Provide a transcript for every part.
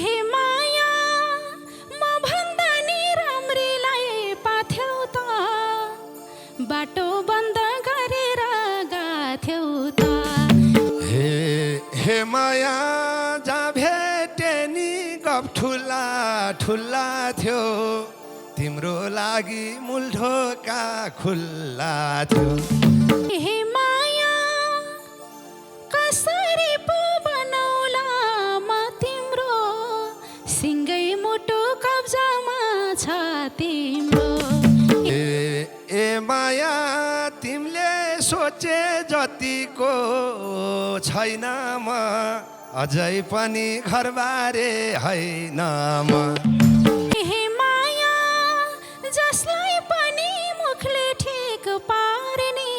हे माया म भन्दा नि राम्रीलाई पाथ्यौ त बाटो बन्द गरेर गाथ्यौ त हे माया जहाँ भेटे नि गफ ठुला ठुला थियो तिम्रो लागि मूल ढोका खुल्ला थियो हे माया कसरी पो बनौला म तिम्रो सिङ्गै मुटु कब्जामा छ तिम्रो ए माया तिमीले सोचे जतिको छैन म अझै पनि घरबारे होइन म हे माया जसलाई पनि मुखले ठिक पार्ने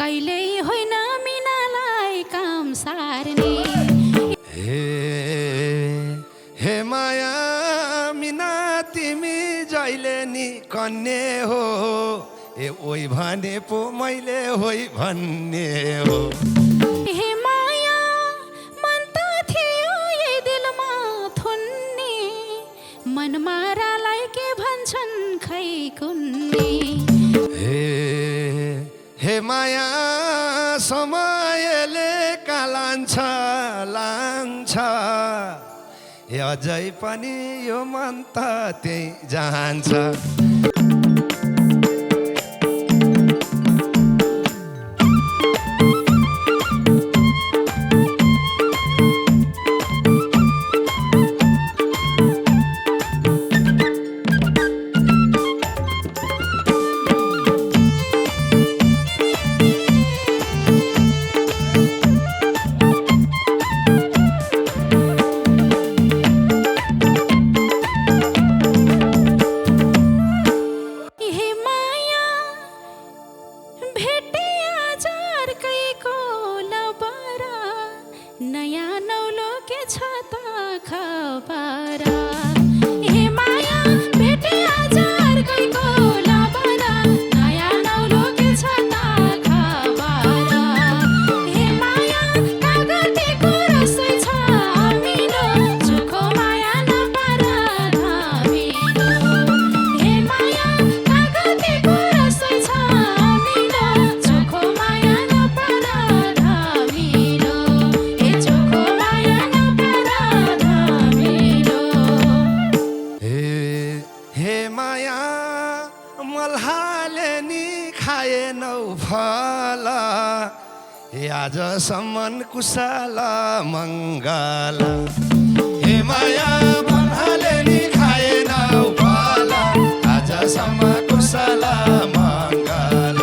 कहिल्यै होइन मिनालाई काम सार्ने हे माया मिना तिमी जहिले नि कन्ने हो ए ओइ भने पो मैले होइ भन्ने हो हे माया मन त थियो यही दिलमा थुन्ने मनमारालाई के भन्छन् खै कुन्ने हे माया समयले कालान्छ लान्छ अझै पनि यो मन त त्यही जान्छ नयाँ नौलो के छ त खबर हे माया भेटे आज अर्कैको लबर नयाँ नौलो के छ त खबर हे माया कागतीको रसै छ अमिलो चोखो माया नपार धमिलो हे माया कागतीको रसै छ अमिलो चोखो माया नपार धमिलो मल्हाले नि खाएनौ फल आजसम्म कुशल मङ्गल हे माया मल्हाले नि खाएनौ फल आजसम्म कुशल मङ्गल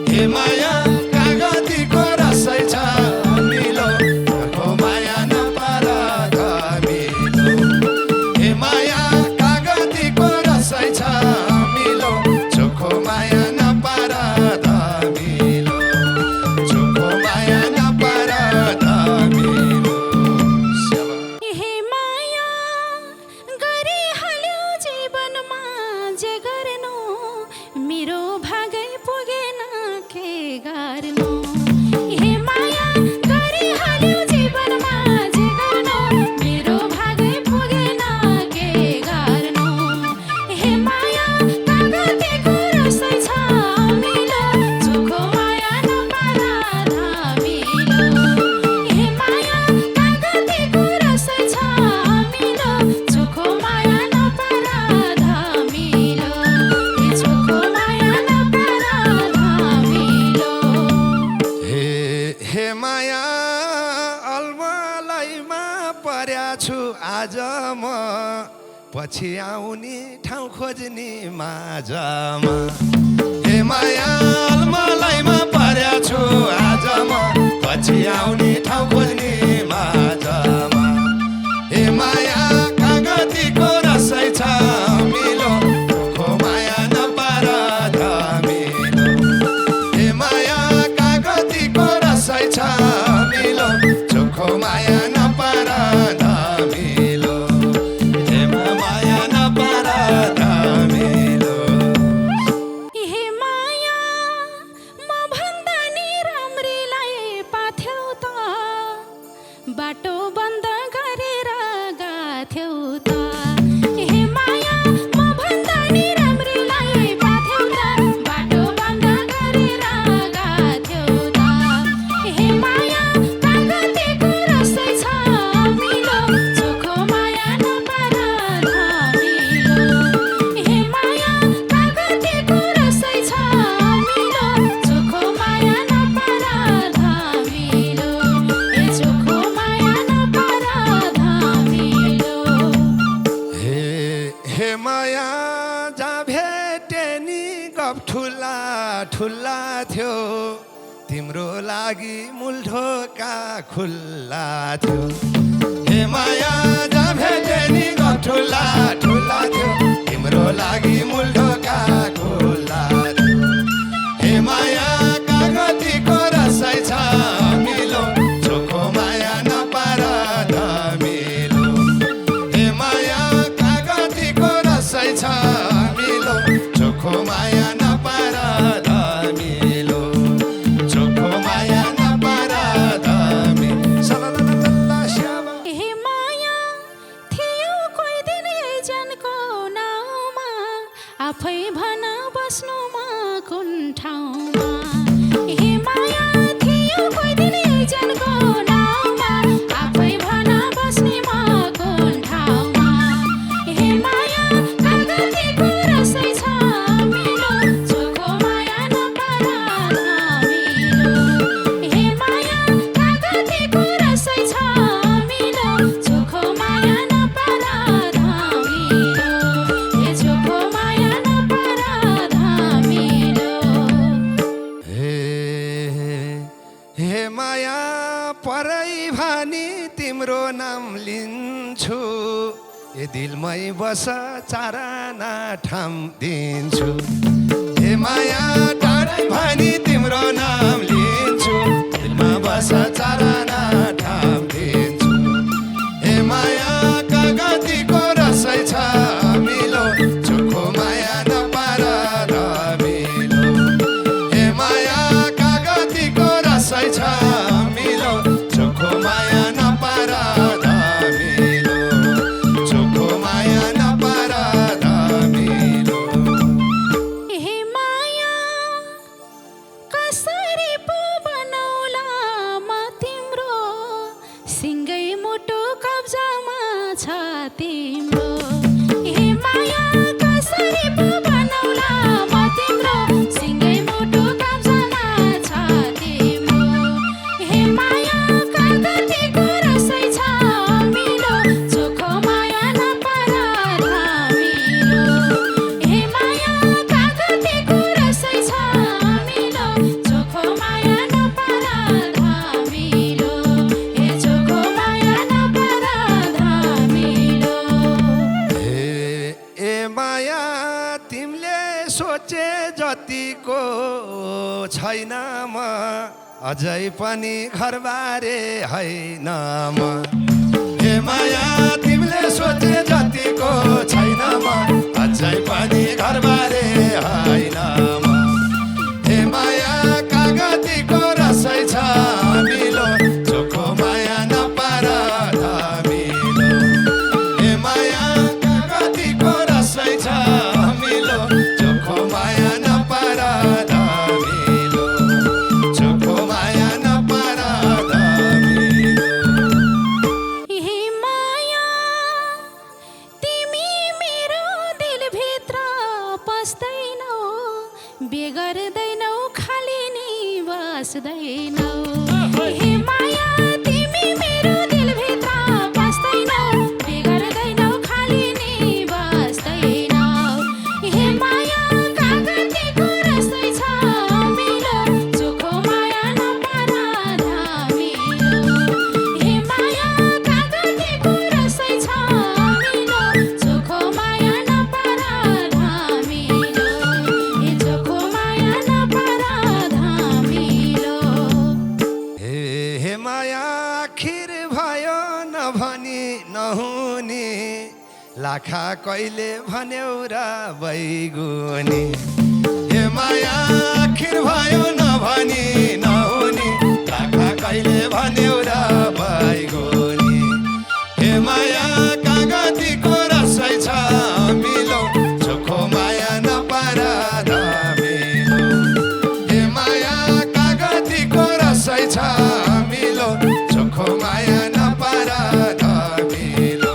हे माया कागतीको रसै छ अमिलो चोखो माया नपार धमिलो हे माया कागतीको रसै छ अमिलो चोखो माया नपार धमिलो चोखो माया नपार धमिलो हे माया गरिहाल्यो जीवनमा जे गर्नु मेरो भागै पुगेन के गर्नु हे माया गरिहाल्यो जीवनमा जे गर्नु मेरो भागै पुगेन के गर्नु हे माया कागतीको रसै छ अमिलो चोखो माया नपार धमिलो हे माया कागतीको रसै छ अमिलो चोखो माया नपार धमिलो चोखो माया नपार धमिलो हे माया अलमलैमा पर्या छु आज म पछि आउने ठाउँ खोज्ने माझमा हे माया अलमलैमा पर्या छु आज म पछि आउने ठाउँ खोज्ने माझमा हे माया कागतीको रसै छ अमिलो चोखो माया नपार धमिलो हे माया कागतीको रसै छ अमिलो चोखो माया नपार धमिलो हे माया नपार धमिलो हे माया म भन्दा नि राम्रीलाई पाथ्यौ त बाटो बन्द ठुला ठुला थियो तिम्रो लागि मुलढोका खुल्ला थियो हे माया जहाँ भेटे नि ठुला ठुला थियो तिम्रो लागि मुलढोका खुल्ला थियो हे माया कागतीको रसै छ मिलो चोखो माया नपार धमिलो हे माया कागतीको रसै छ मिलो चोखो माया नपार धमिलो चोखो माया नपार धमिलो सललललला श्यामा हे माया थियो कोही दिन जनको नाउँमा आफै भन बस्नुमा कुन ठाउँमा हे माया थियो कोही दिन जनको नाउँमा आफै भन बस्नेमा कुन ठाउँमा हे माया कागतीको रसै छ मिलो चोखो माया नपार धमिलो हे माया कागतीको रसै छ मिलो चोखो माया नपार धमिलो हे चोखो माया नपार धमिलो हे माया परै भानी तिम्रो नाम लिन्छु ए दिलमै बस चाराना ठाम दिन्छु हे माया टाढै भानी तिम्रो नाम लिन्छु दिलमा बस चाराना ठाम दिन्छु हे माया कागतीको रसै छ मिलो चोखो माया नपार धमिलो हे माया कागतीको रसै छ मिलो चोखो माया नपार धमिलो चोखो माया नपार धमिलो हे माया कसरी पो बनौला म तिम्रो सिङ्गै मुटु कब्जामा छ तिम्रो हे माया कसरी पो बनौला म तिम्रो सिङ्गै मुटु कब्जामा छ तिम्रो हे माया कागतीको रसै छ मिलो चोखो माया नपार धमिलो हे माया कागतीको रसै छ मिलो चोखो माया नपार धमिलो हे चोखो माया नपार धमिलो ए माया तिमीले सोचे जतिको छैन म अझै पनि घरबारे होइन म हे माया तिमीले सोचे जतिको छैन म अझै पनि घरबारे होइन म हे माया कागतीको रसै छ मिलो चोखो माया नपार धमिलो हे माया कागतीको रसै छ मिलो चोखो माया नपार धमिलो चोखो माया नपार धमिलो हे माया तिमी मेरो दिलभित्र पस्दैनौ बेगर्दैनौ खाली नि बस्दैनौ हे माया तिमी मेरो दिलभित्र पस्दैनौ बेगर्दैनौ खाली नि बस्दैनौ हे माया कागतीको रसै छ मिलो चोखो माया नपार धमिलो हे माया कागतीको रसै छ मिलो चोखो माया नपार धमिलो हे चोखो माया नपार धमिलो हे माया आखिर भयो नभनी नहुने लाखा कहिले भन्यौ र बैगुनी हे माया आखिर भयो नभनी नहुने लाखा कहिले भन्यौ र बैगुनी हे माया कागतीको रसै छ मिलो चोखो माया नपार धमिलो हे माया कागतीको रसै छ मिलो चोखो माया नपार धमिलो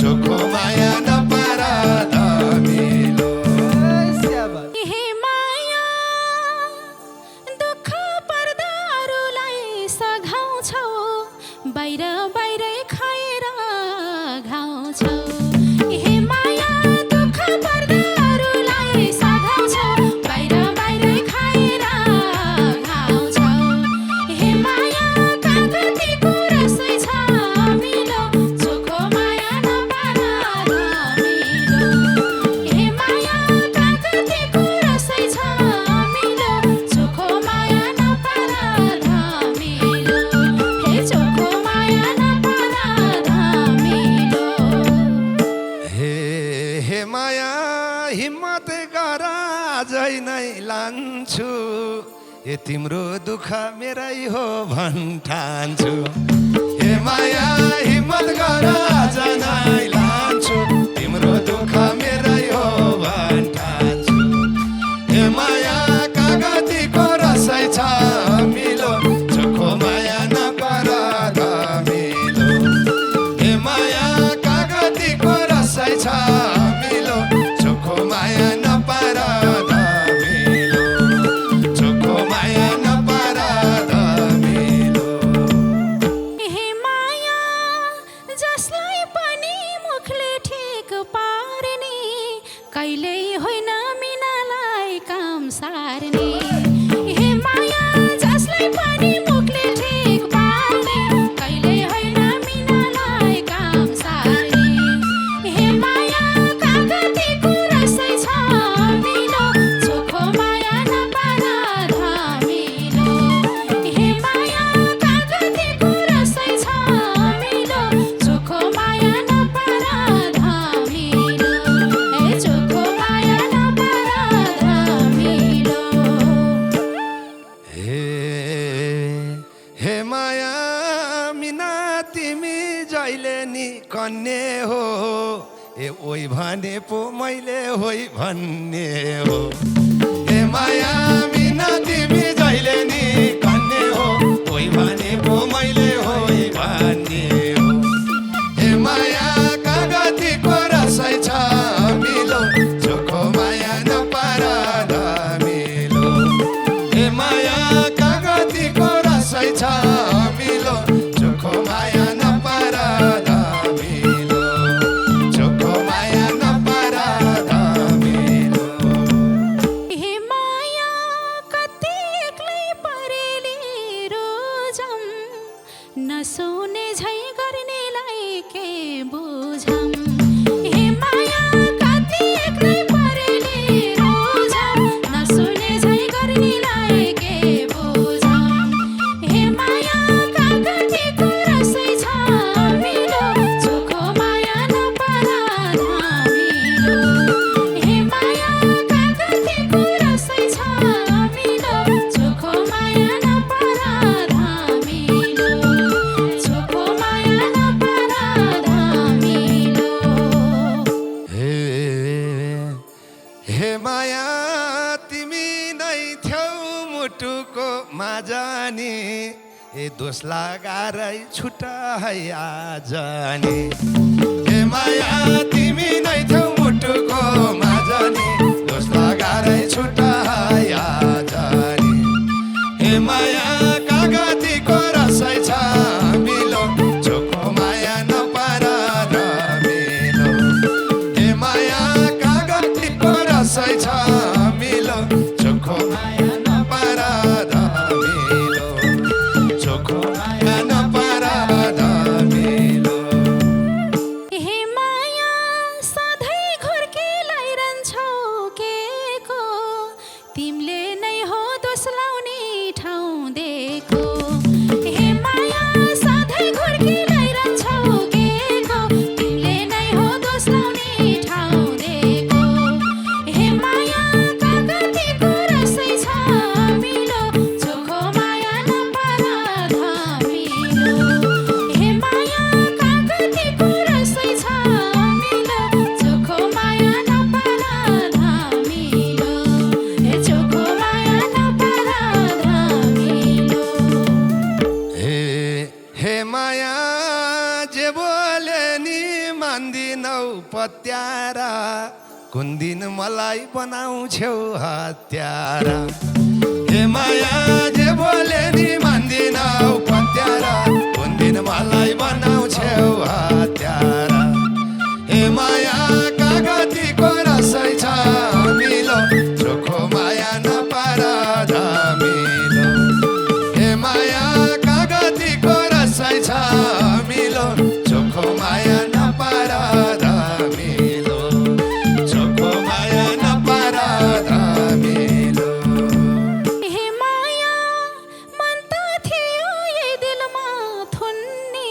चोखो माया नपार धमिलो हे माया दुःख पर्दाहरूलाई सघाउँछौ बाहिर बाहिरै खाएर घाउँछौ हे माया दुःख पर्दाहरूलाई सघाउँछौ जान्छु ए तिम्रो दुःख मेरै हो भन्ठान्छु हे माया हिम्मत गर आज नै लान्छु तिम्रो दुःख मेरै हो भन्ठान्छु हे माया कागतीको रसै छ मिलो चोखो माया नपर धमिलो हे माया कागतीको रसै छ मिलो चोखो माया नपर धमिलो चोखो माया नपर धमिलो हे माया जसलाई पनि मुखले ठिक पार्ने कहिल्यै होइन मिनालाई काम सार्ने हे माया जसलाई पनि मुखले ठिक पार्ने कहिल्यै होइन मिनालाई काम सार्ने हे माया कागतीको रसै छ मिलो चोखो माया नपर धमिलो हे माया कागतीको रसै छ मिलो चोखो माया नपर धमिलो हे चोखो माया नपर धमिलो हे माया मिना तिमी जहिले नि कन्ने हो ए ओइ भने पो मैले होइ भन्ने हो हे माया मिना तिमी जहिले नि कन्ने हो ओइ भने पो मैले होइ भन्ने हो हे माया कागतीको रसै छ मिलो चोखो माया नपर धमिलो हे माया कागतीको रसै छ मिलो चोखो माया नपर धमिलो चोखो माया नपर धमिलो हे माया कति एक्लै परेली रोजम नसुने झै गर्नेलाई के बुझम हे माया कति एक्लै परेली रोजम नसुने झै गर्नेलाई के बुझम हे माया कागतीको रसै छ मिलो चोखो माया नपर धमिलो हे माया कागतीको रसै छ मिलो चोखो माया नपर धमिलो चोखो माया नपर धमिलो हे माया तिमी नै थ्यौ मुटुको माझनी ए दोष लगारै छुटाइ आजनी हे माया तिमी नै थ्यौ मुटुको माझनी दोष लगारै छुटाइ आजनी हे माया कागतीको रसै छ मिलो चोखो माया नपर धमिलो हे माया कागतीको रसै छ मिलो चोखो माया नपर धमिलो चोखो माया नपर धमिलो हे माया सधैँ घुर्केलाई रहन्छौ के को तिमीले नै हो दोष लाउने ठाउँ दिएको हे माया सधैँ घुर्केलाई रहन्छौ के को तिमीले नै हो दोष लाउने ठाउँ दिएको हे माया कागतीको रसै छ मिलो चोखो माया नपर धमिलो हे माया कागतीको रसै छ मिलो चोखो माया नपर धमिलो हे चोखो माया नपर धमिलो हे माया जे बोले नि मान्दिनौ पत्यारा कुन दिन मलाई बनाउँछौ हत्यारा हे माया जे बोले नि मान्दिनौ पत्यारा कुन दिन मलाई बनाउँछौ हत्यारा हे माया कागतीको रसै छ मिलो चोखो माया नपर धमिलो हे माया कागतीको रसै छ मिलो चोखो माया नपर धमिलो चोखो माया नपर धमिलो हे माया मन त थियो यही दिलमा थुन्ने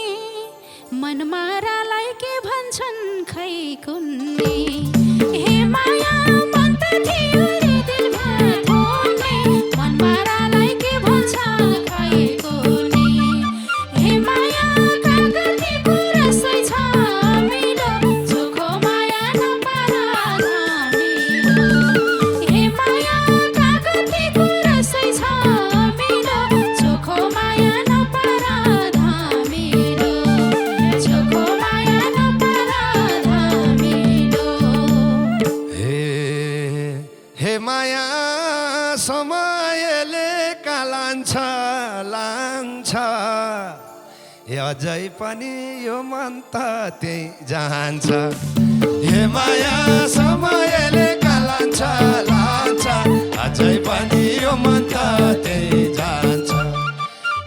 मनमारालाई के भन्छन् खै कुन्ने हे माया मन त थियो यही दिलमा थुन्ने अझै पनि यो मन त त्यही जान्छ हे माया समयले लान्छ लान्छ अझै पनि यो मन त त्यही जान्छ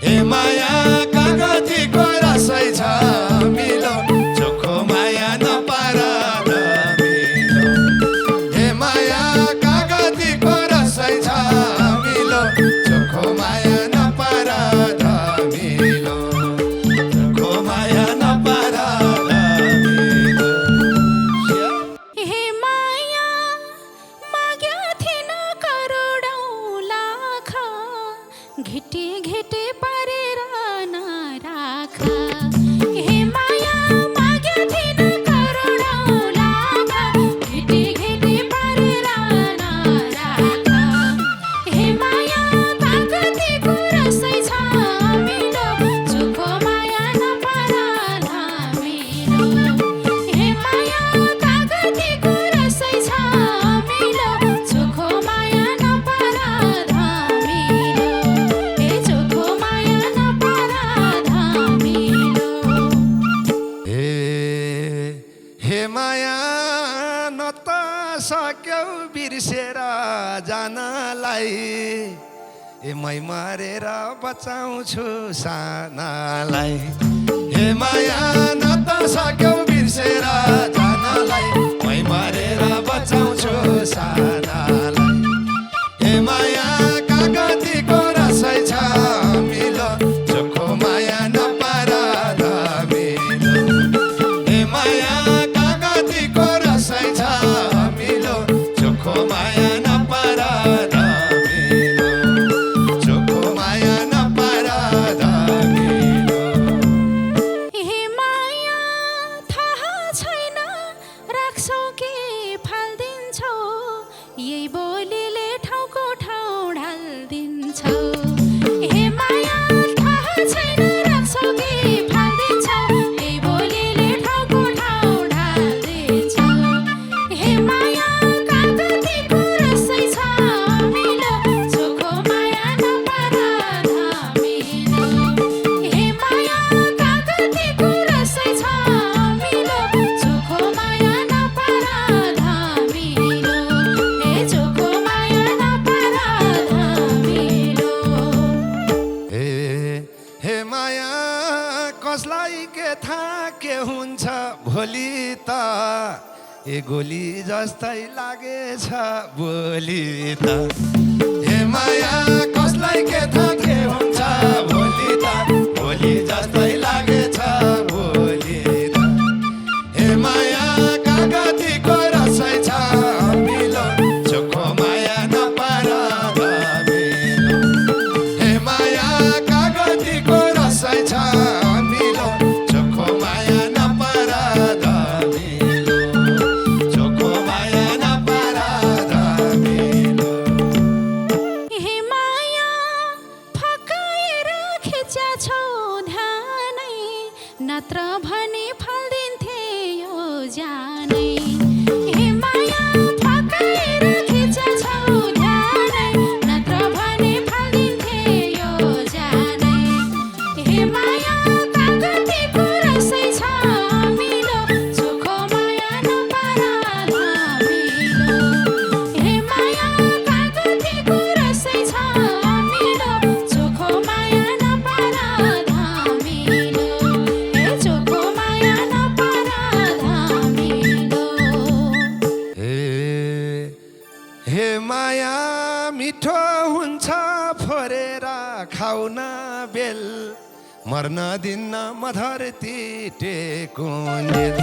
हे माया कागतीको रसै छ मिलो चोखो माया नपार मिलो हे माया कागतीको रसै छ मिलो चोखो माया नपार मिलो चोखो माया नपार मिलो हे माया माग्या थिएन करोडौँ लाख घिटे घिटे पारेर नराख हे माया माग्या थिएन करोडौँ लाख घिटे घिटे पारेर नराख हे माया कागतीको रसै छ मिलो चोखो माया नपार मिलो हे माया कागतीको रसै छ मिलो चोखो माया नपार मिलो हे चोखो माया नपार मिलो हे माया न त सक्यौ बिर्सेर जानलाई मै मरेर बचाउँछु सानालाई हे माया न त सक्यौ बिर्सेर जानलाई मै मरेर बचाउँछु सानालाई हे माया कागतीको रसै छ मिलो चोखो माया नपार मिलो हे माया कागतीको रसै छ मिलो चोखो माया नपार मिलो चोखो माया नपार मिलो हे माया थाहा छैन राख्छौ कि फाल्दिन्छौ यही बोलीले ठाउँको ठाउँ ढाल्दिन्छौ हे माया थाहा छैन राख्छौ कि फाल्दिन्छौ यही बोलीले ठाउँको ठाउँ ढाल्दिन्छौ हे माया कागतीको रसै छ मिलो चोखो माया नपार मिलो हे माया कागतीको रसै छ मिलो चोखो माया नपार मिलो हे चोखो माया नपार मिलो हे माया कसलाई के थाहा के हुन्छ भोलि त गोली जस्तै लागेछ बोली त हे माया कसलाई के थाहा के हुन्छ भोलि त भोलि जस्तै लागेछ बोली त हे माया कागतीको रसै छ मिलो चोखो माया नपार मिलो हे माया कागतीको रसै छ मिलो चोखो माया नपार मिलो चोखो माया नपार मिलो हे माया फकाएर खिच्या छौ ध्यानै नत्र भने फाल्दिन्थे यो जानै हे माया फकाएर खिच्या छौ ध्यानै नत्र भने फाल्दिन्थे यो जानै हे माया कागतीको रसै छ मिलो चोखो माया नपार मिलो हे माया कागतीको रसै छ मिलो चोखो माया नपार मिलो हे चोखो माया नपार मिलो हे माया मिठो हुन्छ फोरेर खाउन बेल मर्न दिन्न म धरती टेकुन्जेल